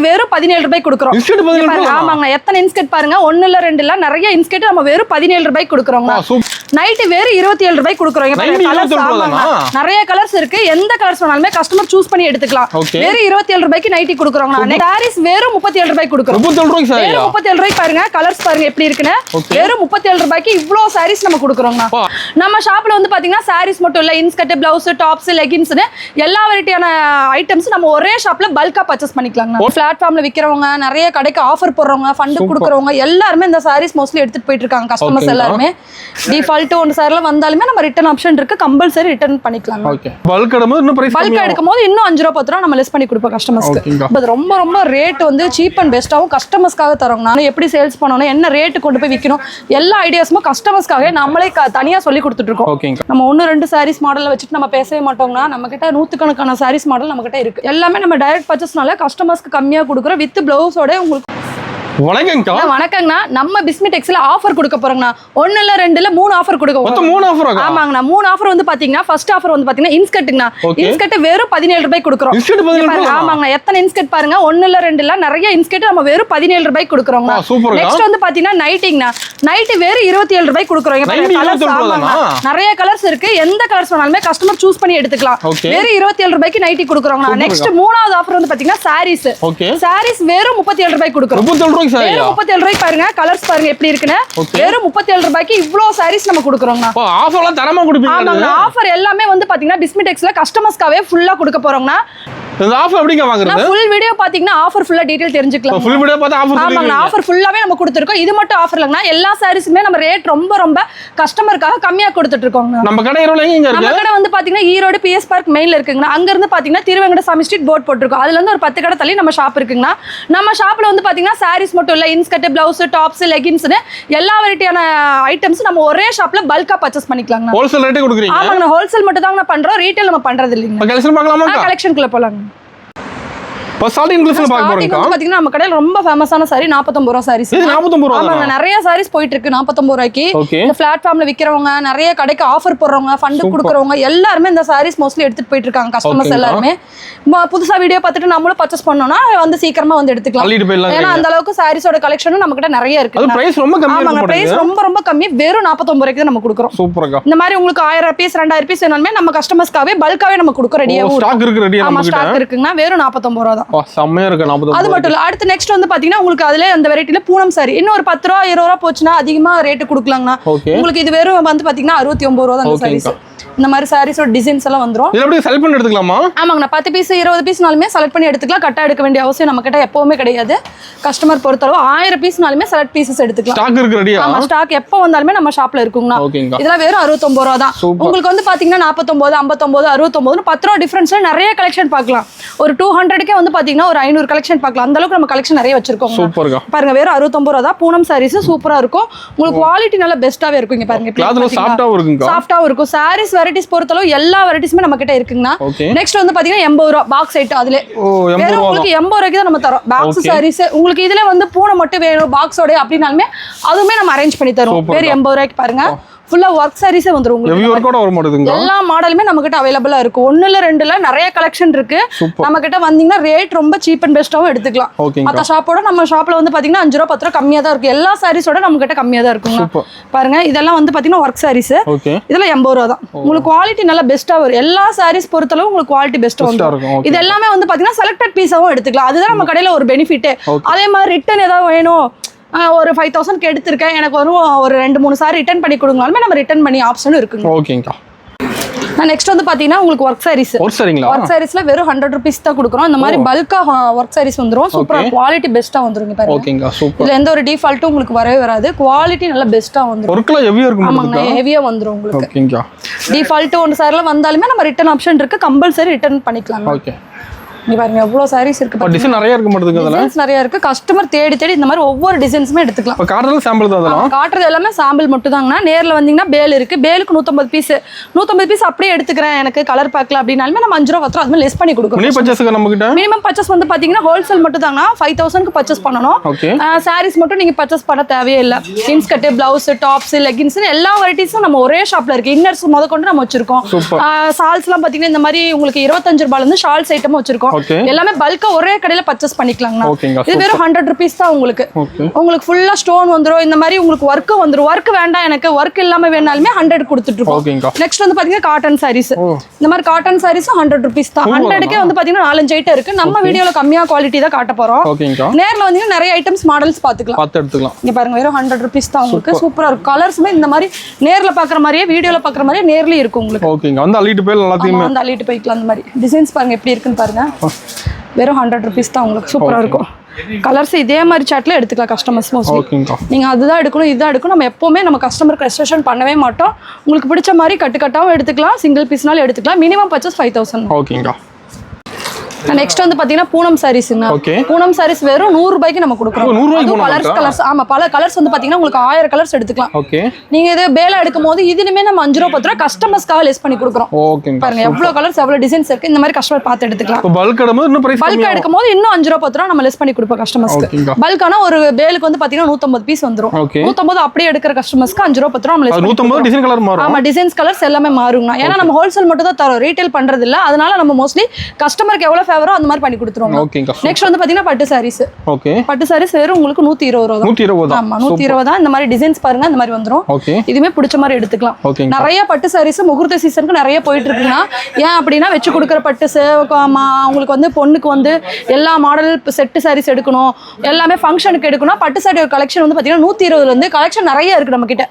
வெறும் 17 ரூபாய்க்கு கொடுக்குறோம். ஆமாங்க, எத்தனை இன்ஸ்கர்ட் பாருங்க, 1 இல்ல 2 இல்ல, நிறைய இன்ஸ்கர்ட் நம்ம வெறும் 17 ரூபாய்க்கு கொடுக்குறோங்க. நைட் வெறும் 27 ரூபாய்க்கு கொடுக்குறோம். நிறைய கலர்ஸ் இருக்கு, எந்த கலர்ஸ் வேணாலுமே கஸ்டமர் சூஸ் பண்ணி எடுத்துக்கலாம். வெறும் 27 ரூபாய்க்கு நைட்டி கொடுக்குறோங்க. சாரீஸ் வெறும் 37 ரூபாய்க்கு கொடுக்குறோம். 37 ரூபாய்க்கு பாருங்க, கலர்ஸ் பாருங்க எப்படி இருக்குன்னு. வெறும் 37 ரூபாய்க்கு இவ்ளோ சாரீஸ் நம்ம கொடுக்குறோங்க. நம்ம ஷாப்ல வந்து பாத்தீங்கன்னா சாரீஸ் மட்டும் இல்ல, இன்ஸ்கர்ட், பிளவுஸ், டாப்ஸ், லெகின்ஸ்னு எல்லா வெரைட்டியான ஐட்டம்ஸ் நம்ம ஒரே ஷாப்ல பல்கா பர்ச்சேஸ் பண்ணிக்கலாங்க. பிளாட்ஃபார்ம்ல விக்கிறவங்க, நிறைய கடைக்கு ஆஃபர் போடுறவங்க, ஃபண்ட் கொடுக்குறவங்க எல்லாருமே இந்த சாரீஸ் மோஸ்ட்லி எடுத்துட்டு போயிட்டு இருக்காங்க. கஸ்டமர்ஸ் எல்லாருமே டிஃபால்ட் ஒன் சாரில வந்தாலுமே நம்ம ரிட்டர்ன் ஆப்ஷன் இருக்கு, கம்பல்சரி ரிட்டர்ன் பண்ணிக்கலாம். பல்க் எடுக்கும்போது இன்னும் 5 ரூபாய் 10 ரூபாய் நம்ம லெஸ் பண்ணி கொடுப்போம் கஸ்டமர்ஸ்க்கு. பட் ரொம்ப ரொம்ப ரேட் வந்து சீப் அண்ட் பெஸ்ட்டாவும் கஸ்டமர்ஸ்க்காக தரோங்க. நானும் எப்படி சேல்ஸ் பண்ணணும், என்ன ரேட்டு கொண்டு போய் விற்கணும், எல்லா ஐடியாஸும் கஸ்டமர்ஸ்க்காக நம்மளே தனியா சொல்லி கொடுத்துட்டு இருக்கோம். நம்ம 1-2 சாரீஸ் மாடலை வச்சுட்டு நம்ம பேசவே மாட்டோம்னா, நம்ம கிட்ட 100கணக்கான சாரீஸ் மாடல் நம்ம கிட்ட இருக்கு. எல்லாமே நம்ம டைரக்ட் பர்ச்சேஸ்னால கஸ்டமர்ஸ்க்கு கம்மியா கொடுக்குறோம். வித் பிளவுஸோட உங்களுக்கு வணக்கங்கண்ணா. நம்ம பிஸ்மி டெக்ஸ்ல ஆஃபர் கொடுக்க போறோங்கண்ணா. 1 இல்ல 2 இல்ல 3 ஆஃபர் கொடுக்க போறோம். ஆமாங்கண்ணா, 3 ஆஃபர் வந்து பாத்தீங்கன்னா, ஃபர்ஸ்ட் ஆஃபர் வந்து பாத்தீங்கன்னா இன்ஸ்கர்ட்ங்கண்ணா. இன்ஸ்கர்ட் வெறும் 17 ரூபாய்க்கு கொடுக்குறோம். ஆமாங்கண்ணா, எத்தனை இன்ஸ்கர்ட் பாருங்க, 1 இல்ல 2 இல்ல, நிறைய இன்ஸ்கர்ட் நம்ம வெறும் 17 ரூபாய்க்கு கொடுக்குறோங்க. நெக்ஸ்ட் வந்து பாத்தீங்கன்னா நைட்டிங்கண்ணா. நைட் வெறும் 27 ரூபாய்க்கு கொடுக்குறோம். நிறைய கலர்ஸ் இருக்கு, எந்த கலர்ஸ் வேணாலுமே கஸ்டமர் சூஸ் பண்ணி எடுத்துக்கலாம். வெறும் 27 ரூபாய்க்கு நைட்டி கொடுக்குறோங்க. நெக்ஸ்ட் 3வது ஆஃபர் வந்து பாத்தீங்கன்னா சாரீஸ். சாரீஸ் வெறும் 37 ரூபாய்க்கு கொடுக்குறோம். 37 ரூபாய்க்கு பாருங்க, கலர்ஸ் பாருங்க எப்படி இருக்குன்னு. வெறும் 37 ரூபாய்க்கு இவ்ளோ சாரீஸ் நம்ம கொடுக்குறோங்க. ஆஃபர்லாம் தரமா கொடுப்பீங்க. ஆமாங்க, ஆஃபர் எல்லாமே வந்து பாத்தீங்கன்னா பிஸ்மி டெக்ஸ்ல கஸ்டமர்ஸ்க்காவே ஃபுல்லா கொடுக்க போறோம்னா. இந்த ஆஃபர் எப்படிங்க வாங்குறது? ஃபுல் வீடியோ பாத்தீங்கன்னா ஆஃபர் ஃபுல்லா டீடைல் தெரிஞ்சுக்கலாம். ஃபுல் வீடியோ பார்த்தா ஆஃபர் ஆமாங்க, ஆஃபர் ஃபுல்லாவே நம்ம கொடுத்துருக்கோம். இது மட்டும் ஆஃபர் இல்லைன்னா எல்லா சாரீஸுமே நம்ம ரேட் ரொம்ப ரொம்ப கஸ்டமருக்காக கம்மியா கொடுத்துட்டு இருக்கோங்க. நம்ம கடை எங்க இருக்கு? நம்ம கடை வந்து பாத்தீங்கன்னா ஈரோடு பிஎஸ் பார்க் மெயின்ல இருக்குங்க. அங்க இருந்து பாத்தீங்கன்னா திருவெங்கடசாமி ஸ்ட்ரீட் போர்ட் போட்டுருக்கோம். அதுல இருந்து ஒரு 10 கடை தள்ளி நம்ம ஷாப் இருக்குங்க. நம்ம ஷாப்ல வந்து பாத்தீங்கன்னா சாரீஸ் மட்டும் இல்ல, இன்ஸ்கர்ட், பிளவுஸ், டாப்ஸ், லெகின்ஸ்னு எல்லா வெரைட்டியான ஐட்டம்ஸ் நம்ம ஒரே ஷாப்ல பல்கா பர்ச்சேஸ் பண்ணிக்கலாங்க. ஹோல்சேல் ரேட்டே கொடுக்குறீங்க? ஆமாங்க, ஹோல்சேல் மட்டும் தான் நம்ம பண்றோம், ரீட்டைல் நம்ம பண்றது இல்லைங்க. கலெக்ஷன் பார்க்கலாமா? கலெக்ஷன்க்குள்ள போலாங்க. பாத்தீங்கன்னா நம்ம கடையில ரொம்ப ஃபேமஸான சாரி 49 ரூபாய் சாரீஸ். 49 ரூபாய். ஆமாங்க, நிறைய சாரீஸ் போயிட்டு இருக்கு 49 ரூபாய்க்கு. இந்த பிளாட்ஃபார்ம்ல விக்கிறவங்க, நிறைய கடைக்கு ஆஃபர் போடுறவங்க, ஃபண்ட் கொடுக்குறவங்க எல்லாருமே இந்த சாரீஸ் மோஸ்ட்லி எடுத்துட்டு போயிட்டு இருக்காங்க. கஸ்டமர்ஸ் எல்லாருமே புதுசா வீடியோ பார்த்துட்டு நம்மளும் பர்ச்சேஸ் பண்ணோம்னா வந்து சீக்கிரமா வந்து எடுத்துக்கலாம். ஏன்னா அந்த அளவுக்கு சாரீஸோட கலெக்ஷனும் நம்ம கிட்ட நிறைய இருக்கு. பிரைஸ் ரொம்ப கம்மி. ஆமாங்க, பிரைஸ் ரொம்ப ரொம்ப கம்மி. வெறும் 49 ரூபாய்க்கு நம்ம கொடுக்குறோம். சூப்பர்ங்க. இந்த மாதிரி உங்களுக்கு 1000 பீஸ் 2000 பீஸ் வேணும்னா நம்ம கஸ்டமர்ஸ்க்காவே பல்காவே நம்ம கொடுக்க ரெடியா ஸ்டாக் இருக்கு. ரெடியா நம்ம ஸ்டாக் இருக்குங்க. வெறும் 49 ரூபாய் தான். செம்மையா இருக்கு. அது மட்டும் இல்ல, அடுத்து நெக்ஸ்ட் வந்து பாத்தீங்கன்னா உங்களுக்கு அதுல அந்த வெரைட்டில பூனம் சாரி இன்னும் ஒரு 10 ரூபா 20 ரூபா போச்சுன்னா அதிகமா ரேட் கொடுக்கலாங்கண்ணா. உங்களுக்கு இது வெறும் வந்து பாத்தீங்கன்னா 69 ரூபா தான் அந்த சாரீஸ். இந்த மாதிரி சாரீஸோட டிசைன்ஸ் எல்லாம் வந்துரும். இத அப்படியே செலக்ட் பண்ணி எடுத்துக்கலாமா? ஆமாங்க, 10 பீஸ் 20 பீஸ்னாலுமே செலக்ட் பண்ணி எடுத்துக்கலாம். கட்டா எடுக்க வேண்டிய அவசியம் நம்ம கிட்ட எப்பவுமே கிடையாது. கஸ்டமர் பொறுத்தளவு 1000 பீஸ்னாலுமே செலக்ட் பீசஸ் எடுத்துக்கலாம். ஸ்டாக் இருக்கு ரெடியா? ஆமா, ஸ்டாக் எப்ப வந்தாலுமே நம்ம ஷாப்ல இருக்குங்கண்ணா. இதெல்லாம் வெறும் 69 ரூபா தான். உங்களுக்கு வந்து பாத்தீங்கன்னா 49 59 69 10 ரூபா டிஃபரன்ஸ்ல நிறைய கலெக்ஷன் பார்க்கலாம். ஒரு 200க்கே வந்து பாத்தீங்கன்னா ஒரு 500 கலெக்ஷன் பார்க்கலாம். அந்த அளவுக்கு நம்ம கலெக்ஷன் நிறைய வச்சிருக்கோம். சூப்பர்ங்க. பாருங்க, வெறும் 69 ரூபா தான். பூனம் சாரீஸ் சூப்பரா இருக்கும். உங்களுக்கு குவாலிட்டி நல்ல பெஸ்ட்டாவே இருக்கும். இங்க பாருங்க, கிளாத்ல சாஃப்ட்டாவும் இருக்குங்க. சாஃப்ட்டாவும் இருக்கும். சாரீஸ் வெரைட்டிஸ் பொறுத்தளவு எல்லா வெரைட்டிஸ்மே நம்ம கிட்ட இருக்குங்கண்ணா. நெக்ஸ்ட் வந்து பாத்தீங்கன்னா 80 ரூபா பாக்ஸ் ஐட். அதுல உங்களுக்கு 80 ரூபாய்க்கு தான் நம்ம தரோம் பாக்ஸ் சாரீஸ். உங்களுக்கு இதுல வந்து பூனை மட்டும் வேணும் பாக்ஸோட அப்படின்னாலுமே அதுவுமே நம்ம அரேஞ்ச் பண்ணி தருவோம். வெறும் 80 ரூபாய்க்கு பாருங்க. ஃபுல்லா ஒர்க் சாரீஸே வந்துரும். உங்களுக்கு எல்லா மாடலுமே நம்ம கிட்ட அவைலபிளா இருக்கு. 1 இல்ல 2 இல்ல, நிறைய கலெக்ஷன் இருக்கு. நம்ம கிட்ட வந்தீங்கன்னா ரேட் ரொம்ப சீப் அண்ட் பெஸ்ட்டாவும் எடுத்துக்கலாம். மத்த ஷாப்போட நம்ம ஷாப்ல வந்து பாத்தீங்கன்னா 5 ரூபா 10 ரூபா கம்மியா தான் இருக்கு. எல்லா சாரீஸோட நம்ம கிட்ட கம்மியா தான் இருக்குங்க. பாருங்க, இதெல்லாம் வந்து பாத்தீங்கன்னா ஒர்க் சாரீஸ். இதெல்லாம் 80 ரூபா தான். உங்களுக்கு குவாலிட்டி நல்லா பெஸ்ட்டா வரும். எல்லா சாரீஸ் பொறுத்தளவு உங்களுக்கு குவாலிட்டி பெஸ்ட்டா வரும். இது எல்லாமே வந்து பாத்தீங்கன்னா செலக்டட் பீஸாவும் எடுத்துக்கலாம். அதுதான் நம்ம கடையில ஒரு பெனிஃபிட். அதே மாதிரி ரிட்டர்ன் ஏதாவது வேணும், ஒரு 5000 எடுத்திருக்கேன், எனக்கு ஒரு 2-3 சாரி ரிட்டர்ன் பண்ணி கொடுங்கனாலுமே நம்ம ரிட்டர்ன் பண்ணி ஆப்ஷனும் இருக்குங்க. ஓகேங்கா. நெக்ஸ்ட் வந்து பாத்தீங்கன்னா உங்களுக்கு ஒர்க் சாரீஸ். ஒர்க் சாரீஸ்ல வெறும் 100 ருபீஸ் தான் கொடுக்குறோம். இந்த மாதிரி பல்கா ஒர்க் சாரீஸ் வந்துரும். சூப்பரா குவாலிட்டி பெஸ்ட்டா வந்துருங்க பாருங்க. ஓகேங்கா, சூப்பர். இதுல எந்த ஒரு டிஃபால்ட்டும் உங்களுக்கு வரவே வராது. குவாலிட்டி நல்லா பெஸ்ட்டா வந்துரும். ஒர்க்ல ஹெவியா இருக்கும். ஆமாங்க, ஹெவியா வந்துரும் உங்களுக்கு. ஓகேங்கா. டிஃபால்ட் ஒன் சாரில வந்தாலுமே நம்ம ரிட்டர்ன் ஆப்ஷன் இருக்கு. கம்பல்சரி ரிட்டர்ன் பண்ணிக்கலாம். ஓகே. இங்க பாருங்க, எவ்வளவு சாரீஸ் இருக்கு. டிசைன் நிறைய இருக்கு மாட்டேங்குது. அதெல்லாம் டிசைன்ஸ் நிறைய இருக்கு. கஸ்டமர் தேடி தேடி இந்த மாதிரி ஒவ்வொரு டிசைன்ஸ்மே எடுத்துக்கலாம். இப்ப காட்டுறது சாம்பிள் தான். அதெல்லாம் காட்டுறது எல்லாமே சாம்பிள் மட்டும் தாங்கண்ணா. நேர்ல வந்தீங்கன்னா பேல் இருக்கு. பேலுக்கு 150 பீஸ் 150 பீஸ் அப்படியே எடுத்துக்கிறேன், எனக்கு கலர் பேக்ல அப்படினாலுமே நம்ம 5 ரூபா 10 ரூபா அதுமே லெஸ் பண்ணி கொடுக்குறோம். மினிமம் பர்ச்சேஸ்க்கு நம்ம கிட்ட மினிமம் பர்ச்சேஸ் வந்து பாத்தீங்கன்னா ஹோல்சேல் மட்டும் தாங்கண்ணா. 5000க்கு பர்ச்சேஸ் பண்ணனும். சாரீஸ் மட்டும் நீங்க பர்ச்சேஸ் பண்ண தேவையே இல்ல. இன்ஸ்கர்ட், பிளவுஸ், டாப்ஸ், லெகின்ஸ் எல்லா வெரைட்டிஸும் நம்ம ஒரே ஷாப்ல இருக்கு. இன்னர்ஸ் முதற்கொண்டு நம்ம வச்சிருக்கோம். ஷால்ஸ் எல்லாம் பாத்தீங்கன்னா இந்த மாதிரி உங்களுக்கு 25 ரூபாயில இருந்து ஷால்ஸ் ஐட்டம் வச்சிருக்கோம். ஓகே எல்லாமே பல்கா ஒரே கடையில பர்ச்சேஸ் பண்ணிக்கலாங்கண்ணா. ஓகேங்க இது வெறும் 100 rupees தான் உங்களுக்கு. ஓகே உங்களுக்கு ஃபுல்லா ஸ்டோன் வந்துரும். இந்த மாதிரி உங்களுக்கு ஒர்க் வந்துரும். ஒர்க் வேண்டாம் எனக்கு ஒர்க் இல்லாம வேணாலுமே 100 கொடுத்துட்டு இருக்கோம். ஓகேங்க. நெக்ஸ்ட் வந்து பாத்தீங்கன்னா காட்டன் சாரீஸ். இந்த மாதிரி காட்டன் சாரீஸ் 100 rupees தான். 100க்கே வந்து பாத்தீங்கன்னா 4-5 ஐட்டம் இருக்கு. நம்ம வீடியோல கம்மியா குவாலிட்டி தான் காட்ட போறோம். ஓகேங்க. நேர்ல வந்தீங்கன்னா நிறைய ஐட்டம்ஸ் மாடல்ஸ் பாத்துக்கலாம். பார்த்து எடுத்துக்கலாம். இங்க பாருங்க வெறும் 100 rupees தான் உங்களுக்கு. சூப்பரா இருக்கும். கலர்ஸ்மே இந்த மாதிரி நேர்ல பாக்குற மாதிரியே வீடியோல பாக்குற மாதிரியே நேர்லயே இருக்கும் உங்களுக்கு. ஓகேங்க. வந்து அள்ளிட்டு போய் எல்லாத்தையும் வந்து அள்ளிட்டு போய்க்கலாம். அந்த மாதிரி டிசைன்ஸ் பாருங்க எப்படி இருக்குன்னு பாருங்க. வெறும் 100 rupees தான் உங்களுக்கு. சூப்பரா இருக்கும். கலர்ஸ் இதே மாதிரி சாட்ல எடுத்துக்கலாம் கஸ்டமர்ஸ் மோஸ்ட்லி. ஓகேங்க. நீங்க அதுதான் எடுக்கணும் இதுதான் எடுக்கணும் நம்ம எப்பவுமே நம்ம கஸ்டமருக்கு ரெஸ்ட்ரிக்ஷன் பண்ணவே மாட்டோம். உங்களுக்கு பிடிச்ச மாதிரி கட்டாவும் எடுத்துக்கலாம், சிங்கிள் பீஸ்னாலும் எடுத்துக்கலாம். Minimum purchase 5000. ஓகேங்க. நெக்ஸ்ட் வந்து பாத்தீங்கன்னா பூனம் சாரீஸ்ங்க. ஓகே. பூனம் சாரீஸ் வெறும் 100 ரூபாய்க்கு நம்ம கொடுக்குறோம். 100 ரூபாய்க்கு கலர்ஸ் கலர்ஸ் ஆமா பல கலர்ஸ் வந்து பாத்தீங்கன்னா உங்களுக்கு 1000 கலர்ஸ் எடுத்துக்கலாம். ஓகே. நீங்க இது பேல எடுக்கும் போது இதுலயுமே நம்ம 5 ரூபாய் 10 ரூபாய் கஸ்டமர்ஸ்க்காக லெஸ் பண்ணி கொடுக்குறோம். ஓகேங்க. பாருங்க எவ்வளவு கலர்ஸ் எவ்வளவு டிசைன்ஸ் இருக்கு. இந்த மாதிரி கஸ்டமர் பார்த்து எடுத்துக்கலாம். இப்போ பல்க் எடுக்கும்போது இன்னும் பிரைஸ் பல்க் எடுக்கும்போது இன்னும் 5 ரூபாய் 10 ரூபாய் நம்ம லெஸ் பண்ணி கொடுப்போம் கஸ்டமர்ஸ்க்கு. பல்கானா ஒரு பேலுக்கு வந்து பாத்தீங்கன்னா 150 பீஸ் வந்துரும். 150 அப்படியே எடுக்கிற கஸ்டமர்ஸ்க்கு 5 ரூபாய் 10 ரூபாய் நம்ம லெஸ் பண்ணி 150 டிசைன் கலர் மாறும். ஆமா டிசைன்ஸ் கலர்ஸ் எல்லாமே மாறுங்க. ஏன்னா நம்ம ஹோல்சேல் மட்டும் தான் தரோம், ரீட்டைல் பண்றது இல்ல. அதனால நம்ம மோஸ்ட்லி கஸ்டமருக்கு எவ்வளவு ஃபேவரோ அந்த மாதிரி பண்ணி கொடுத்துருவோம். ஓகேங்க. நெக்ஸ்ட் வந்து பாத்தீங்கன்னா பட்டு சாரீஸ். ஓகே. பட்டு சாரீஸ் வெறும் உங்களுக்கு 120 ரூபாய் தான். 120 தான். ஆமா 120 தான். இந்த மாதிரி டிசைன்ஸ் பாருங்க இந்த மாதிரி வந்துரும். ஓகே. இதுமே பிடிச்ச மாதிரி எடுத்துக்கலாம். ஓகேங்க. நிறைய பட்டு சாரீஸ் முகூர்த்த சீசனுக்கு நிறைய போயிட்டு இருக்குன்னா ஏன் அப்படின்னா வச்சு கொடுக்குற பட்டு உங்களுக்கு வந்து பொண்ணுக்கு வந்து எல்லா மாடல் செட்டு சாரீஸ் எடுக்கணும், எல்லாமே ஃபங்க்ஷனுக்கு எடுக்கணும். பட்டு சாரி ஒரு கலெக்ஷன் வந்து பாத்தீங்கன்னா 120ல இருந்து கலெக்ஷன் நிறைய இருக்கு நம்ம கிட்ட.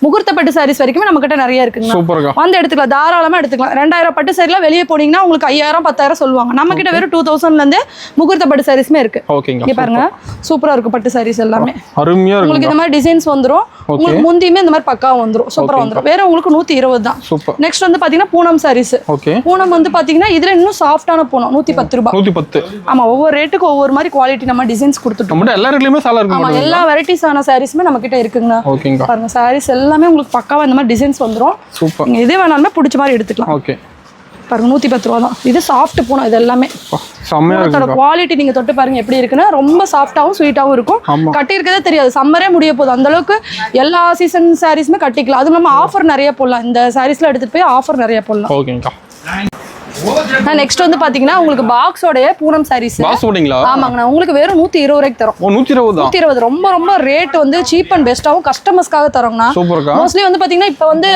முகூர்த்த பட்டு சாரீஸ் வரைக்குமே நம்ம கிட்ட நிறைய இருக்குங்க. சூப்பர்ங்க. வந்து எடுத்துக்கலாம், தாராளமா எடுத்துக்கலாம். 2000 பட்டு சாரிலாம் வெளியே போனீங்கன்னா உங்களுக்கு 5000 10,000 சொல்லுவாங்க. நம்ம கிட்ட வெறும் 2000ல இருந்து முகூர்த்த பட்டு சாரீஸ்மே இருக்கு. ஓகேங்க. இங்க பாருங்க சூப்பரா இருக்கும் பட்டு சாரீஸ் எல்லாமே. அருமையா இருக்கு. உங்களுக்கு இந்த மாதிரி டிசைன்ஸ் வந்துரும். உங்களுக்கு முந்தியுமே இந்த மாதிரி பக்காவா வந்துரும். சூப்பரா வந்துரும். வேற உங்களுக்கு 120 தான். சூப்பர். நெக்ஸ்ட் வந்து பாத்தீங்கன்னா பூனம் சாரீஸ். ஓகே. பூனம் வந்து பாத்தீங்கன்னா இதுல இன்னும் சாஃப்ட்டான பூனம் 110 ரூபாய். 110. ஆமா ஒவ்வொரு ரேட்டுக்கு ஒவ்வொரு மாதிரி குவாலிட்டி நம்ம டிசைன்ஸ் கொடுத்துட்டோம். நம்ம எல்லா ரேட்லயுமே சாலா இருக்கு. ஆமா எல்லா வெரைட்டிஸான சாரீஸ்மே நம்ம கிட்ட இருக்குங்க. ஓகேங்க. பாருங்க சாரீஸ் எல்லாமே உங்களுக்கு பக்காவா இந்த மாதிரி டிசைன்ஸ் வந்துரும். சூப்பர். நீங்க எது வேணாலுமே பிடிச்ச மாதிரி எடுத்துக்கலாம். ஓகே. பாருங்க 110 ரூபாய் தான். இது சாஃப்ட் பூனம். இது எல்லாமே செம்மையா இருக்கு. குவாலிட்டி நீங்க தொட்டு பாருங்க எப்படி இருக்குன்னா ரொம்ப சாஃப்ட்டாவும் ஸ்வீட்டாவும் இருக்கும். கட்டி இருக்கதே தெரியாது. சம்மரே முடிய போகுது அந்த அளவுக்கு எல்லா சீசன் சாரீஸ்மே கட்டிக்கலாம். அதுவும் நம்ம ஆஃபர் நிறைய போடலாம். இந்த சாரீஸ்ல எடுத்துட்டு போய் ஆஃபர் நிறைய போடலாம். ஓகேங்க. நெக்ஸ்ட் வந்து பாத்தீங்கன்னா உங்களுக்கு பாக்ஸோட பூனம் சாரீஸ். பாக்ஸ் ஓடிங்களா? ஆமாங்கண்ணா. உங்களுக்கு வெறும் 120 ரூபாய்க்கு தரோம். 120 தான். 120 ரொம்ப ரொம்ப ரேட் வந்து சீப் அண்ட் பெஸ்ட்டாவும் கஸ்டமர்ஸ்க்காக தரோங்கண்ணா. சூப்பர்க்கா. மோஸ்ட்லி வந்து பாத்தீங்கன்னா இப்போ வந்து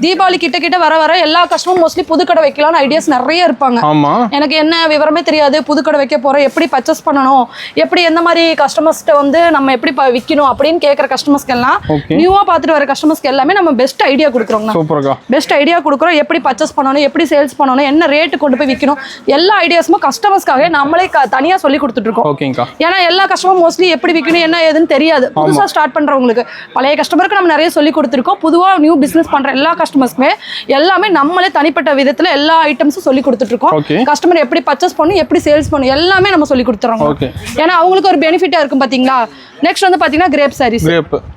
தீபாவளி கிட்ட வர வர எல்லா கஸ்டமரும் மோஸ்ட்லி புதுக்கடை வைக்கலாம்னு ஐடியாஸ் நிறைய இருப்பாங்க. ஆமா. எனக்கு என்ன விவரமே தெரியாது, புதுக்கடை வைக்க போறோம், எப்படி பர்ச்சேஸ் பண்ணணும், எப்படி எந்த மாதிரி கஸ்டமர்ஸ்ட்ட வந்து நம்ம எப்படி விற்கணும் அப்படின்னு கேட்குற கஸ்டமர்ஸ்க்கு எல்லாம் நியூவா பார்த்துட்டு வர கஸ்டமர்ஸ்க்கு எல்லாமே நம்ம பெஸ்ட் ஐடியா கொடுக்குறோம். சூப்பர்க்கா. பெஸ்ட் ஐடியா கொடுக்குறோம். எப்படி பர்ச்சேஸ் பண்ணணும், எப்படி சேல்ஸ் பண்ணணும், என்ன ரேட்டு கொண்டு போய் விற்கணும், எல்லா ஐடியாஸும் கஸ்டமர்ஸ்க்காக நம்மளே தனியா சொல்லி கொடுத்துட்டு இருக்கோம். ஓகேங்கா. ஏன்னா எல்லா கஸ்டமர் மோஸ்ட்லி எப்படி விற்கணும் என்ன ஏதுன்னு தெரியாது. புதுசா ஸ்டார்ட் பண்றவங்களுக்கு பழைய கஸ்டமருக்கு நம்ம நிறைய சொல்லி கொடுத்துருக்கோம். பொதுவா நியூ பிசினஸ் பண்ற எல்லா கஸ்டமர்ஸ்க்குமே எல்லாமே நம்மளே தனிப்பட்ட விதத்துல எல்லா ஐட்டம்ஸும் சொல்லி கொடுத்துட்டு இருக்கோம். கஸ்டமர் எப்படி பர்ச்சேஸ் பண்ணணும், எப்படி சேல்ஸ் பண்ணணும் எல்லாமே நம்ம சொல்லி கொடுத்துறோம். ஏன்னா அவங்களுக்கு ஒரு பெனிஃபிட்டா இருக்கும் பாத்தீங்களா. நெக்ஸ்ட் வந்து பாத்தீங்கன்னா கிரேப் சாரீஸ்.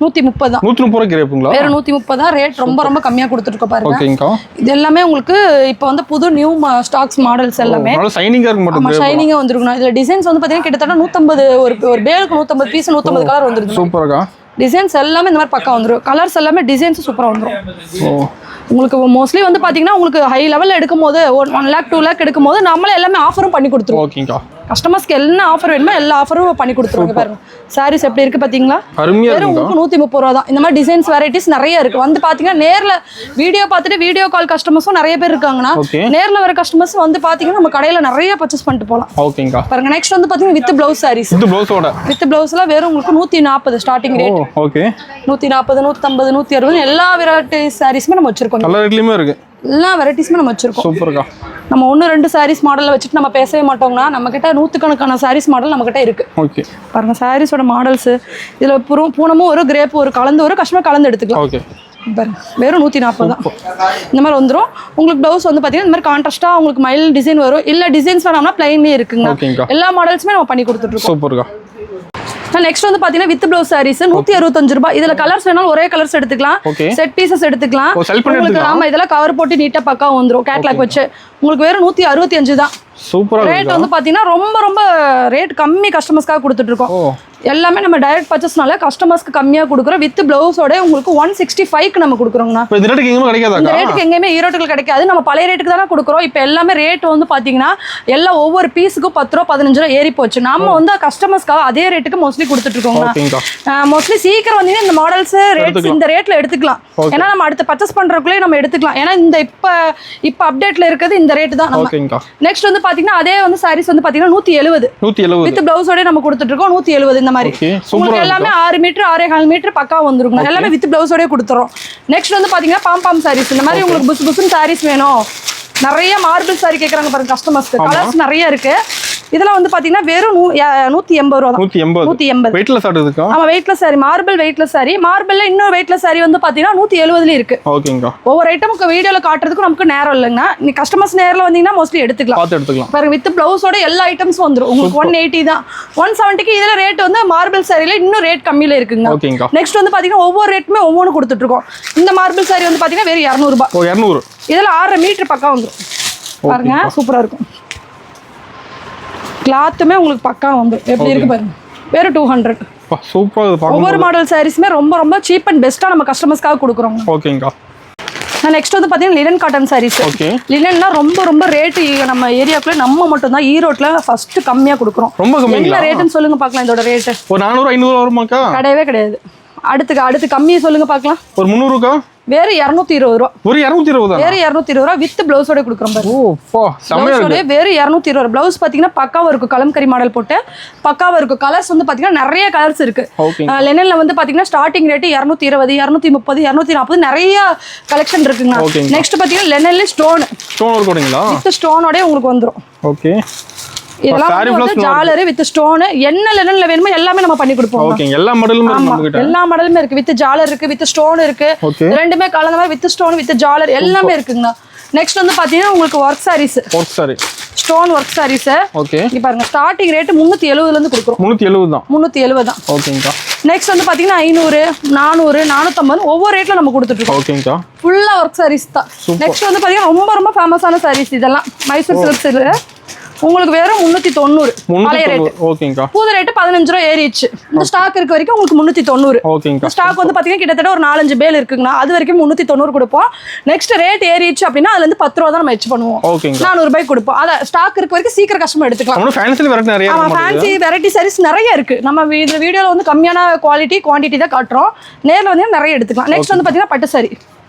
130 தான். 130 கிரேப்புங்களா? வேற 130 தான். ரேட் ரொம்ப ரொம்ப கம்மியா கொடுத்துட்டு இருக்கோம் பாருங்க. ஓகேங்கா. இது எல்லாமே உங்களுக்கு இப்போ வந்து புது நியூ ஸ்டாக்ஸ் மாடல்ஸ் எல்லாமே நல்ல ஷைனிங்கா இருக்கு. மட்டும் ஷைனிங்கா வந்துருக்கும். இதுல டிசைன்ஸ் வந்து பாத்தீங்கன்னா கிட்டத்தட்ட 150 ஒரு பேலுக்கு 150 பீஸ் 150 கலர் வந்துருது. சூப்பர்க்கா. டிசைன்ஸ் எல்லாமே இந்த மாதிரி பக்கா வந்துரும். கலர்ஸ் எல்லாமே டிசைன்ஸ் சூப்பரா வந்துரும். உங்களுக்கு மோஸ்ட்லி வந்து பாத்தீங்கன்னா உங்களுக்கு ஹை லெவல்ல எடுக்கும்போது 1 lakh 2 lakh எடுக்கும்போது நம்மளே எல்லாமே ஆஃபரும் பண்ணி கொடுத்துருவோம். ஓகேங்கா. கஸ்டமர்ஸ்க்கு என்ன ஆஃபர் வேணுமோ எல்லா ஆஃபரும் பண்ணி கொடுத்துருவாங்க. பாருங்க சாரீஸ் எப்படி இருக்கு பாத்தீங்களா. வெறும் 130 ரூபா தான். இந்த மாதிரி டிசைன்ஸ் வெரைட்டிஸ் நிறைய இருக்கு. வந்து பாத்தீங்கன்னா நேர்ல வீடியோ பார்த்துட்டு வீடியோ கால் கஸ்டமர்ஸும் நிறைய பேர் இருக்காங்கன்னா நேர்ல வர கஸ்டமர்ஸ் வந்து பாத்தீங்கன்னா நம்ம கடையில நிறைய பர்ச்சேஸ் பண்ணிட்டு போலாம். ஓகேங்கா. பாருங்க நெக்ஸ்ட் வந்து பாத்தீங்கன்னா வித் பிளவுஸ் சாரீஸ். வித் பிளவுஸ்ல வெறும் உங்களுக்கு 140 ஸ்டார்டிங் ரேட். ஓகே. 140 150 160 எல்லா வெரைட்டி சாரீஸ்மே நம்ம வச்சிருக்கோம். எல்லா ரேட்லயுமே இருக்கு. எல்லா வெரைட்டிஸ்மே நம்ம வச்சிருக்கோம். சூப்பர்க்கா. நம்ம 1-2 சாரீஸ் மாடல்ல வச்சுட்டு நம்ம பேசவே மாட்டோம்னா நம்ம கிட்ட 100கணக்கான சாரீஸ் மாடல் நம்ம கிட்ட இருக்கு. ஓகே. பாருங்க சாரீஸோட மாடல்ஸ் இதுல பூனமும் ஒரு கிரேப் ஒரு கலந்து ஒரு கஸ்டமர் கலந்து எடுத்துக்கலாம். ஓகே. பாருங்க வெறும் 140 தான். இந்த மாதிரி வந்துரும். உங்களுக்கு பிளவுஸ் வந்து பாத்தீங்கன்னா இந்த மாதிரி கான்ட்ராஸ்டா உங்களுக்கு மைல் டிசைன் வரும். இல்ல டிசைன்ஸ் வேணாம்னா பிளைன்லயே இருக்குங்க. எல்லா மாடல்ஸுமே நம்ம பண்ணி கொடுத்துட்டு இருக்கோம். சூப்பர்க்கா. நெக்ஸ்ட் வந்து பாத்தீங்கன்னா வித் பிளவுஸ் சாரீஸ் 165 ரூபாய். இதுல கலர்ஸ் வேணாலும் ஒரே கலர்ஸ் எடுத்துக்கலாம். செட் பீசஸ் எடுத்துக்கலாம். உங்களுக்கு ஆமா இதெல்லாம் கவர் போட்டு நீட்டா பக்கா வந்துரும். கேட்லாக் வச்சு உங்களுக்கு வெறும் 165 தான். சூப்பரா ரேட் வந்து பாத்தீங்கன்னா ரொம்ப ரொம்ப ரேட் கம்மி கஸ்டமர்ஸ்க்காக கொடுத்துட்டு இருக்கோம். எல்லாமே நம்ம டைரக்ட் பர்ச்சேஸ்னால கஸ்டமர்ஸ்க்கு கம்மியா கொடுக்குறோம். வித் பிளவுஸோட உங்களுக்கு 165க்கு நம்ம கொடுக்குறோங்கண்ணா. இப்போ இந்த ரேட்டுக்கு எங்கேயுமே கிடைக்காதா? இந்த ரேட்டுக்கு எங்கேயுமே ஈரோட்டுக்கு கிடைக்காது. நம்ம பழைய ரேட்டுக்கு தானே கொடுக்குறோம். இப்போ எல்லாமே ரேட் வந்து பாத்தீங்கன்னா எல்லாம் ஒவ்வொரு பீஸுக்கும் 10 ரூபா 15 ரூபா ஏறி போச்சு. நம்ம வந்து கஸ்டமர்ஸ்க்காக அதே ரேட்டுக்கு மோஸ்ட்லி கொடுத்துட்டு இருக்கோங்க. மோஸ்ட்லி சீக்கிரம் வந்தீங்கன்னா இந்த மாடல்ஸ் ரேட்ஸ் இந்த ரேட்ல எடுத்துக்கலாம். ஏன்னா நம்ம அடுத்து பர்ச்சேஸ் பண்றதுக்குள்ளே நம்ம எடுத்துக்கலாம். ஏன்னா இந்த இப்ப அப்டேட்ல இருக்கிறது இந்த ரேட் தான். நம்ம நெக்ஸ்ட் வந்து பாத்தீங்கன்னா அதே வந்து சாரீஸ் வந்து பாத்தீங்கன்னா 170 வித் பிளவுஸோட நம்ம கொடுத்துட்டு இருக்கோம். 170 இந்த மாதிரி உங்களுக்கு எல்லாமே 6 மீட்டர் 6.25 மீட்டர் பக்கா வந்துருக்கும். எல்லாமே வித் பிளவுஸோட கொடுத்துறோம். நெக்ஸ்ட் வந்து பாத்தீங்கன்னா பாம் சாரீஸ். இந்த மாதிரி உங்களுக்கு புஸ் புஸ்னு சாரீஸ் வேணும், நிறைய மார்பிள் சாரி கேக்குறாங்க பாருங்க கஸ்டமர்ஸ்க்கு. கலர்ஸ் நிறைய இருக்கு. இதெல்லாம் வந்து பாத்தீங்கன்னா வெறும் 180 ரூபா தான். 180 வெயிட்லெஸ் ஆடுதுக்கா? ஆமா weightless sari, marble weightless sari. மார்பிள்ல இன்னொரு வெயிட்லெஸ் சாரி வந்து பாத்தீங்கன்னா 170 இருக்கு. ஓகேங்கா. ஒவ்வொரு ஐட்டமுக்கு வீடியோல காட்டுறதுக்கு நமக்கு நேரம் இல்லைங்க. நீ கஸ்டமர்ஸ் நேரில் வந்தீங்கன்னா மோஸ்ட்லி எடுத்துக்கலாம். பார்த்து எடுத்துக்கலாம். பாருங்க வித் பிளவுஸோட எல்லா ஐட்டம்ஸும் வந்துரும். உங்களுக்கு 180 தான். 170க்கு இதுல ரேட் வந்து மார்பிள் சாரில இன்னும் ரேட் கம்மியில இருக்குங்க. ஓகேங்கா. நெக்ஸ்ட் வந்து பாத்தீங்கன்னா ஒவ்வொரு ரேட்டுமே ஒவ்வொன்று கொடுத்துட்டு இருக்கோம். இந்த மார்பிள் சாரி வந்து பாத்தீங்கன்னா வெறும் 200 ரூபாய். 200. இதுல 6 மீட்டர் பக்கா வந்துரும். பாருங்க சூப்பரா இருக்கும். கிளாத்துமே உங்களுக்கு பக்கா வந்துரும். எப்படி இருக்கு பாருங்க. வெறும் 200. சூப்பரா இருக்கு. ஒவ்வொரு மாடல் சாரீஸ்மே ரொம்ப ரொம்ப சீப் அண்ட் பெஸ்டா நம்ம கஸ்டமர்ஸ்க்காக கொடுக்குறோம். ஓகேங்கா. நெக்ஸ்ட் வந்து பாத்தீங்கன்னா லினன் காட்டன் சாரீஸ். லினன்னா ரொம்ப ரொம்ப ரேட் நம்ம ஏரியாக்குள்ள நம்ம மட்டும் தான் ஈரோட்ல ஃபர்ஸ்ட் கம்மியா கொடுக்குறோம். ரொம்ப கம்மியா? என்ன ரேட்னு சொல்லுங்க பார்க்கலாம். இதோட ரேட் ஒரு 400 500 வருமாக்கா? கிடையவே கிடையாது. அடுத்து கம்மியா சொல்லுங்க பார்க்கலாம். ஒரு 300க்கா? வேற 220 ரூபா. ஒரு 220 தான். வேற 220 ரூபா வித் பிளவுஸோட கொடுக்குறோம் பாருங்க. ஓ பா செமையா இருக்கு. வேற 220 ரூபா. பிளவுஸ் பாத்தீங்கன்னா பக்காவா இருக்கும். கலம்கரி மாடல் போட்டு பக்காவா இருக்கும். கலர்ஸ் வந்து பாத்தீங்கன்னா நிறைய கலர்ஸ் இருக்கு. லெனன்ல வந்து பாத்தீங்கன்னா ஸ்டார்டிங் ரேட் 220 230 240 நிறைய கலெக்ஷன் இருக்குங்க. நெக்ஸ்ட் பாத்தீங்கன்னா லெனன்ல ஸ்டோன் இருக்குங்களா? வித் ஸ்டோனோட உங்களுக்கு வந்துரும். ஓகே. இதெல்லாம் ஜாலர் வித் ஸ்டோன் என்ன லெனன்ல வேணுமோ எல்லாமே நம்ம பண்ணி கொடுப்போம். ஓகே. எல்லா மாடலுமே இருக்கு நம்ம கிட்ட. எல்லா மாடலுமே இருக்கு. வித் ஜாலர் இருக்கு, வித் ஸ்டோன் இருக்கு. ரெண்டுமே கலந்த மாதிரி வித் ஸ்டோன் வித் ஜாலர் எல்லாமே இருக்குங்க. நெக்ஸ்ட் வந்து பாத்தீங்கன்னா உங்களுக்கு work saris. Work sari. Stone work saris. Okay. இங்க பாருங்க ஸ்டார்டிங் ரேட் 370 ல இருந்து கொடுக்குறோம். 370 தான். 370 தான். ஓகேங்கா. நெக்ஸ்ட் வந்து பாத்தீங்கன்னா 500 400 450 ஒவ்வொரு ரேட்ல நம்ம கொடுத்துட்டு இருக்கோம். ஓகேங்கா. ஃபுல்லா ஒர்க் சாரீஸ் தான். நெக்ஸ்ட் வந்து பாத்தீங்கன்னா ரொம்ப ரொம்ப ஃபேமஸான சாரீஸ் இதெல்லாம். மைசூர் சில்க்ஸ்ல உங்களுக்கு வெறும் 390 பழைய ரேட். ஓகேங்கா. புது ரேட் 15 ரூபாய் ஏறிச்சு. இந்த ஸ்டாக் இருக்க வரைக்கும் உங்களுக்கு 390. ஓகேங்கா. ஸ்டாக் வந்து பாத்தீங்கன்னா கிட்டத்தட்ட ஒரு 4-5 பேல் இருக்குங்கண்ணா. அது வரைக்கும் 390 கொடுப்போம். நெக்ஸ்ட் ரேட் ஏறிச்சு அப்படின்னா அதுல இருந்து 10 ரூபா தான் நம்ம எச் பண்ணுவோம். 400 ரூபாய் கொடுப்போம். அத ஸ்டாக் இருக்க வரைக்கும் சீக்கிரம் கஸ்டமர் எடுத்துக்கலாம். நம்ம ஃபேன்சி வெரைட்டி நிறைய இருக்கு. ஃபேன்சி வெரைட்டி சாரீஸ் நிறைய இருக்கு. நம்ம இந்த வீடியோல வந்து கம்மியான குவாண்டிட்டி தான் காட்டுறோம். நேர்ல வந்து நிறைய எடுத்துக்கலாம். நெக்ஸ்ட் வந்து பாத்தீங்கன்னா பட்டு சாரி.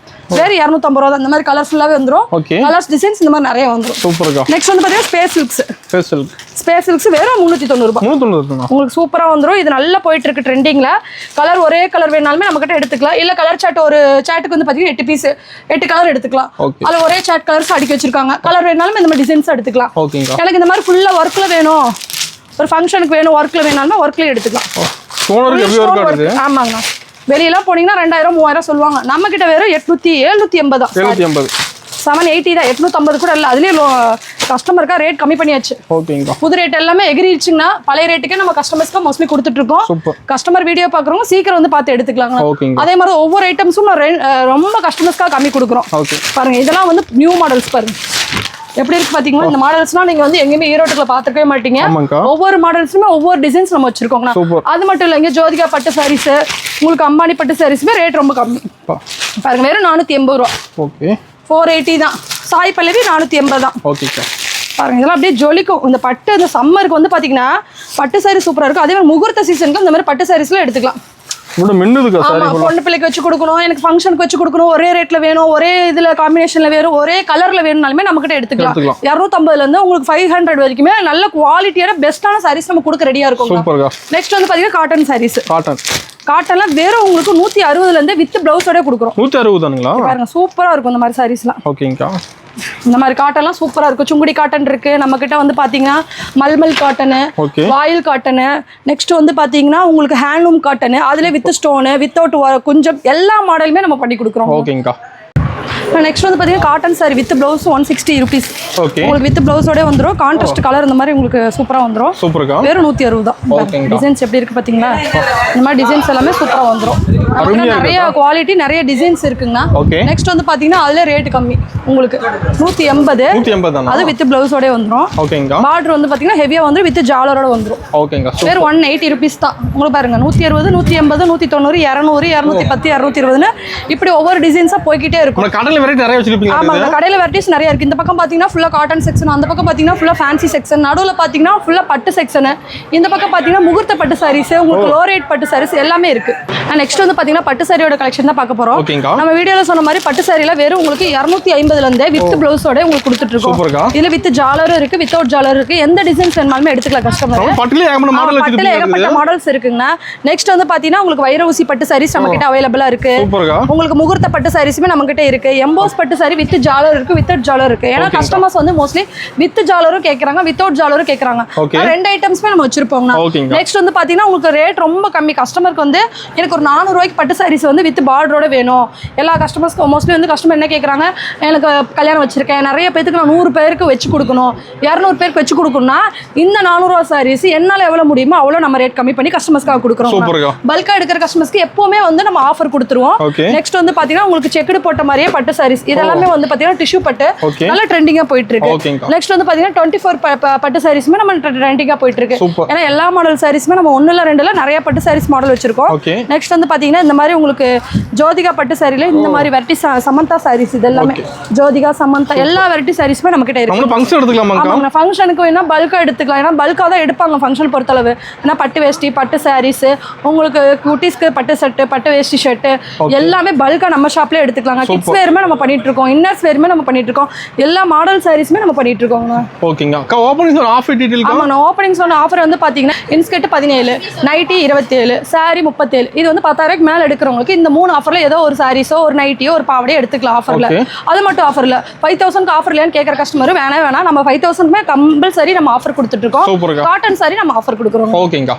வேற 250 ரூபா தான். இந்த மாதிரி கலர்ஸ் ஃபுல்லாவே வந்துரும். கலர்ஸ் டிசைன்ஸ் இந்த மாதிரி நிறைய வந்துரும். சூப்பர்க்கா. நெக்ஸ்ட் வந்து பாத்தீங்கன்னா ஸ்பேஸ் சில்க்ஸ் வெறும் 390 ரூபாய். 390 உங்களுக்கு சூப்பரா வந்துரும். இது நல்லா போயிட்டு இருக்கு ட்ரெண்டிங்ல. கலர் ஒரே கலர் வேணாலுமே நம்ம கிட்ட எடுத்துக்கலாம். இல்ல கலர் சாட் ஒரு சாட்டுக்கு வந்து பாத்தீங்கன்னா 8 பீஸ் 8 கலர் எடுத்துக்கலாம். அதுல ஒரே சாட் கலர்ஸ் அடுக்கி வச்சிருக்காங்க. கலர் வேணாலும் இந்த மாதிரி டிசைன்ஸ் எடுத்துக்கலாம். எனக்கு இந்த மாதிரி ஃபுல்லா ஒர்க்ல வேணும், ஒரு ஃபங்க்ஷனுக்கு வேணும், ஒர்க்ல வேணாலுமே ஒர்க்ல எடுத்துக்கலாம். ஆமாங்கண்ணா. வெளியெல்லாம் போனீங்கன்னா 2000 3000 சொல்லுவாங்க. நம்ம கிட்ட வெறும் 780 தான். 780 தான். 850 கூட இல்ல. அதுலயே கஸ்டமருக்கா ரேட் கம்மி பண்ணியாச்சு. ஓகேங்கா. புது ரேட் எல்லாமே எகிரிச்சுங்கன்னா பழைய ரேட்டுக்கே நம்ம கஸ்டமர்ஸ்க்கு மோஸ்ட்லி கொடுத்துட்டு இருக்கோம். கஸ்டமர் வீடியோ பாக்குறவங்க சீக்கிரம் வந்து பார்த்து எடுத்துக்கலாங்க. அதே மாதிரி ஒவ்வொரு ஐட்டம்ஸும் ரொம்ப கஸ்டமர்ஸ்க்காக கம்மி கொடுக்குறோம். பாருங்க இதெல்லாம் வந்து நியூ மாடல்ஸ் பாருங்க. எப்படி இருக்கு பாத்தீங்களா? இந்த மாடல்ஸ்லாம் நீங்க வந்து எங்கேயுமே ஈரோட்டுல பாத்துக்கவே மாட்டீங்க. ஒவ்வொரு மாடல்ஸுமே ஒவ்வொரு டிசைன்ஸ் நம்ம வச்சிருக்கோங்க. அது மட்டும் இல்லைங்க ஜோதிகா பட்டு சாரீஸ், உங்களுக்கு அம்பானி பட்டு சாரீஸ்மே ரேட் ரொம்ப கம்மி. பாருங்க வெறும் 480 ரூபா. ஓகே. 480 தான். சாய் பல்லவி 480 தான். Okay sir. பாருங்க இதெல்லாம் அப்படியே ஜொலிக்கும். இந்த பட்டு இந்த சம்மருக்கு வந்து பாத்தீங்கன்னா பட்டு சாரி சூப்பரா இருக்கும். அதே மாதிரி முகூர்த்த சீசனுக்கு இந்த மாதிரி பட்டு சாரீஸ்லாம் எடுத்துக்கலாம். பொண்ணு பிள்ளைக்கு வச்சு கொடுக்கணும், எனக்கு ஃபங்க்ஷனுக்கு வச்சு கொடுக்கணும், ஒரே ரேட்ல வேணும், ஒரே இதுல காம்பினேஷன்ல வேணும், ஒரே கலர்ல வேணும்னாலுமே நம்ம கிட்ட எடுத்துக்கலாம். 250 இருந்து உங்களுக்கு 500 வரைக்குமே நல்ல குவாலிட்டியான பெஸ்டான சாரீஸ் நம்ம கொடுக்க ரெடியா இருக்கும். நெக்ஸ்ட் வந்து பாத்தீங்கன்னா காட்டன் சாரீஸ். காட்டன்ல வெறும் உங்களுக்கு 160 இருந்து வித் பிளவுஸோட கொடுக்குறோம். 160 தானுங்களா? பாருங்க சூப்பரா இருக்கும் இந்த மாதிரி சாரீஸ்லாம். ஓகேங்கா. இந்த மாதிரி காட்டன்லாம் சூப்பரா இருக்கும். சுங்குடி காட்டன் இருக்கு நம்ம கிட்ட வந்து பாத்தீங்கன்னா மல்மல் காட்டனு, வாயில் காட்டனு, நெக்ஸ்ட் வந்து பாத்தீங்கன்னா உங்களுக்கு ஹேண்ட்லூம் காட்டனு, அதுல வித் ஸ்டோனு வித்தவுட் குஞ்சம் எல்லா மாடலுமே நம்ம பண்ணி கொடுக்குறோம். ஓகேங்கா. நெக்ஸ்ட் வந்து பார்த்தீங்கன்னா cotton sorry with blouse 160 rupees. Okay உங்களுக்கு வித் ப்ளவுஸோட வந்துடும். கான்ட்ராஸ்ட் கலர் இந்த மாதிரி உங்களுக்கு சூப்பராக வந்துடும். சூப்பர்க்கா. வெறும் 160 தான். ஓகேங்கா. டிசைன்ஸ் எப்படி இருக்கு பார்த்தீங்களா? இந்த மாதிரி டிசைன்ஸ் எல்லாமே சூப்பராக வந்துடும். நிறைய குவாலிட்டி நிறைய டிசைன்ஸ் இருக்குங்கண்ணா. ஓகே நெக்ஸ்ட் வந்து பார்த்தீங்கன்னா அதில் ரேட் கம்மி உங்களுக்கு 180 தானா? அது வித் ப்ளவுஸோட வந்துடும். ஓகேங்கா. பார்டர் வந்து பார்த்தீங்கன்னா ஹெவியாக வந்து வித் ஜாலரோட வந்துடும். ஓகேங்கா. வேறு 180 rupees தான். உங்களுக்கு பாருங்க 160 180 190 200 210 220 இப்படி ஒவ்வொரு டிசைன்ஸாக போய்கிட்டே இருக்கும். கடையில் வெரைட்டி நிறைய வச்சிருப்பீங்க. ஆமாங்க, கடையில் வெரைட்டிஸ் நிறைய இருக்கு. இந்த பக்கம் பார்த்தீங்கன்னா ஃபுல்லாக காட்டன் செக்ஷன், அந்த பக்கம் பார்த்தீங்கன்னா ஃபுல்லாக ஃபேன்சி செக்ஷன், நடுவில் பார்த்தீங்கன்னா ஃபுல்லாக பட்டு செக்ஷனு, இந்த பக்கம் பார்த்தீங்கன்னா முகூர்த்த பட்டு சாரீஸ், உங்களுக்கு லோ ரேட் பட்டு சாரீஸ் எல்லாமே இருக்கு. நெக்ஸ்ட் வந்து பார்த்தீங்கன்னா பட்டு சாரியோட கலெக்ஷன் தான் பார்க்க போறோம். ஓகேங்கா. நம்ம வீடியோவில் சொன்ன மாதிரி பட்டு சாரியில வெறும் உங்களுக்கு 250 இருந்தே வித் ப்ளவுஸோட உங்களுக்கு கொடுத்துட்டு இருக்கோம். சூப்பர்க்கா. இதுல வித் ஜாலரும் இருக்கு, வித்தவுட் ஜாலர் இருக்கு. எந்த டிசைன்ஸ் வேணுமாலுமே எடுத்துக்கலாம் கஸ்டமர். பட்டுல ஏகப்பட்ட மாடல் பட்டுல ஏகப்பட்ட மாடல்ஸ் இருக்குங்க. நெக்ஸ்ட் வந்து பார்த்தீங்கன்னா உங்களுக்கு வைர ஊசி பட்டு சாரீஸ் நம்ம கிட்ட அவைலபிளா இருக்கு. சூப்பர்க்கா. உங்களுக்கு முகூர்த்த பட்டு சாரீஸுமே நம்ம கிட்ட இருக்கு. எம்போஸ் பட்டு சாரி வித் ஜாலர் இருக்கு, வித்தவுட் ஜாலர் இருக்கு. ஏன்னா கஸ்டமர்ஸ் வந்து மோஸ்ட்லி வித் ஜாலரும் கேட்கறாங்க, வித்தவுட் ஜாலரும் கேட்கறாங்க. ரெண்டு ஐட்டம்ஸ்மே நம்ம வச்சிருப்போம். நெக்ஸ்ட் வந்து பாத்தீங்கன்னா உங்களுக்கு ரேட் ரொம்ப கம்மி. கஸ்டமருக்கு வந்து எனக்கு ஒரு 400 ரூபாய்க்கு பட்டு சாரீஸ் வந்து வித் பார்டரோட வேணும். எல்லா கஸ்டமர்ஸ்க்கு மோஸ்ட்லி வந்து கஸ்டமர் என்ன கேட்கறாங்க, எனக்கு கல்யாணம் வச்சிருக்கேன், நிறைய பேருக்கு நான் 100 பேருக்கு வச்சு கொடுக்கணும், 200 பேருக்கு வச்சு கொடுக்கணும்னா இந்த 400 ரூபா சாரீஸ் என்னால எவ்வளவு முடியுமோ அவ்வளவு நம்ம ரேட் கம்மி பண்ணி கஸ்டமர்ஸ்க்காக கொடுக்குறோம். பல்கா எடுக்கிற கஸ்டமர்ஸ்க்கு எப்பவுமே வந்து நம்ம ஆஃபர் கொடுத்துருவோம். நெக்ஸ்ட் வந்து பாத்தீங்கன்னா உங்களுக்கு செக்குடு போட்ட மாதிரியே பட்டு சாரீஸ் இதெல்லாமே வந்து பாத்தீங்கன்னா டிஷ்யூ பட்டு நல்ல ட்ரெண்டிங்கா போயிட்டு இருக்கு. நெக்ஸ்ட் வந்து பாத்தீங்கன்னா 24 பட்டு சாரீஸ்மே நம்ம ட்ரெண்டிங்கா போயிட்டு இருக்கு. ஏன்னா எல்லா மாடல் சாரீஸ்மே நம்ம 1 இல்ல 2 இல்ல நிறைய பட்டு சாரீஸ் மாடல் வச்சிருக்கோம். நெக்ஸ்ட் வந்து பாத்தீங்கன்னா இந்த மாதிரி உங்களுக்கு ஜோதிகா பட்டு சாரில இந்த மாதிரி வெரைட்டி சமந்தா சாரீஸ் இதெல்லாமே ஜோதிகா சமந்தா எல்லா வெரைட்டி சாரீஸ்மே நம்ம கிட்ட இருக்கு. நம்ம ஃபங்க்ஷன் எடுத்துக்கலாமா? ஆமாங்க, ஃபங்க்ஷனுக்கு வேணா பல்கா எடுத்துக்கலாம். ஏன்னா பல்கா தான் எடுப்பாங்க ஃபங்க்ஷன் பொறுத்தளவு. ஏன்னா பட்டு வேஷ்டி பட்டு சாரீஸ் உங்களுக்கு குட்டீஸ்க்கு பட்டு செட்டு பட்டு வேஷ்டி ஷர்ட் எல்லாமே பல்கா நம்ம ஷாப்ல எடுத்துக்கலாங்க. கிட்ஸ் வேர்மே நம்ம பண்ணிட்டு இருக்கோம், இன்னர்ஸ் வேர்மே நம்ம பண்ணிட்டு இருக்கோம், எல்லா மாடல் சாரீஸ்மே நம்ம பண்ணிட்டு இருக்கோங்க. ஓகேங்க. ஓபனிங் ஆஃபர் டீடைல் ஆமா, நான் ஓபனிங் சொன்ன ஆஃபர் வந்து பாத்தீங்கன்னா இன்ஸ்கர்ட் 17 நைட்டி 27 சாரி 37 இது வந்து 10,000க்கு மேல எடுக்கிறவங்களுக்கு இந்த 3 ஆஃபர்ல ஏதோ ஒரு சாரீஸோ ஒரு நைட்டியோ ஒரு பாவடையோ எடுத்துக்கலாம் ஆஃபர்ல. அது மட்டும் ஆஃபர்ல 5,000க்கு ஆஃபர் இல்லையான்னு கேட்கற கஸ்டமர் வேணாம் நம்ம 5,000க்குமே கம்பல்சரி நம்ம ஆஃபர் கொடுத்துட்டு இருக்கோம். காட்டன் சாரி நம்ம ஆஃபர் கொடுக்குறோம். ஓகேங்க.